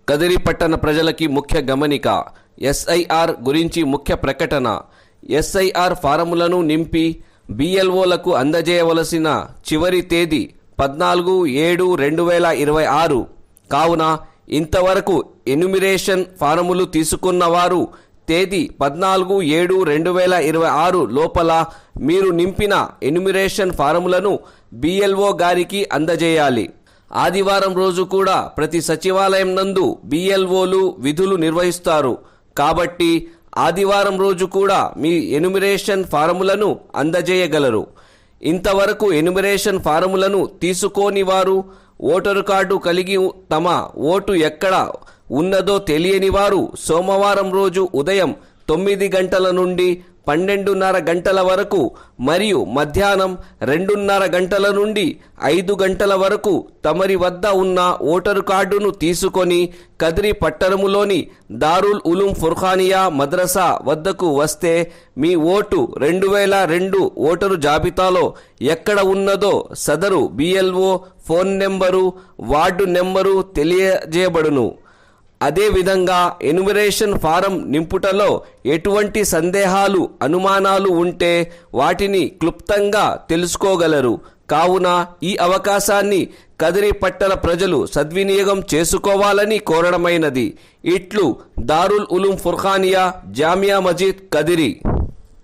కదిరి పట్టణ ప్రజలకి ముఖ్య గమనిక. ఎస్ఐఆర్ గురించి ముఖ్య ప్రకటన. ఎస్ఐఆర్ ఫారములను నింపి బిఎల్ఓలకు అందజేయవలసిన చివరి తేదీ 14/7/2026. కావున ఇంతవరకు ఎన్యుమిరేషన్ ఫారములు తీసుకున్న వారు తేదీ 14/7/2026 లోపల మీరు నింపిన ఎన్యుమిరేషన్ ఫారములను బిఎల్ఓ గారికి అందజేయాలి. ఆదివారం రోజు కూడా ప్రతి సచివాలయం నందు బిఎల్ఓలు విధులు నిర్వహిస్తారు. కాబట్టి ఆదివారం రోజు కూడా మీ ఎన్యుమిరేషన్ ఫారములను అందజేయగలరు. ఇంతవరకు ఎన్యుమిరేషన్ ఫారములను తీసుకోని వారు, ఓటరు కార్డు కలిగి తమ ఓటు ఎక్కడ ఉన్నదో తెలియని వారు సోమవారం రోజు ఉదయం 9 గంటల నుండి 12:30 గంటల వరకు మరియు మధ్యాహ్నం 2:30 గంటల నుండి 5 గంటల వరకు తమరి వద్ద ఉన్న ఓటరు కార్డును తీసుకొని కదిరి పట్టణములోని దారుల్ ఉలూం ఫుర్ఖానియా మద్రసా వద్దకు వస్తే మీ ఓటు 2002 ఓటరు జాబితాలో ఎక్కడ ఉన్నదో సదరు BLO phone number, ward number తెలియజేయబడును. అదేవిధంగా ఎన్యుమిరేషన్ ఫారం నింపుటలో ఎటువంటి సందేహాలు, అనుమానాలు ఉంటే వాటిని క్లుప్తంగా తెలుసుకోగలరు. కావున ఈ అవకాశాన్ని కదిరి పట్టణ ప్రజలు సద్వినియోగం చేసుకోవాలని కోరడమైనది. ఇట్లు దారుల్ ఉలూం ఫుర్ఖానియా జామియా మస్జిద్ కదిరి.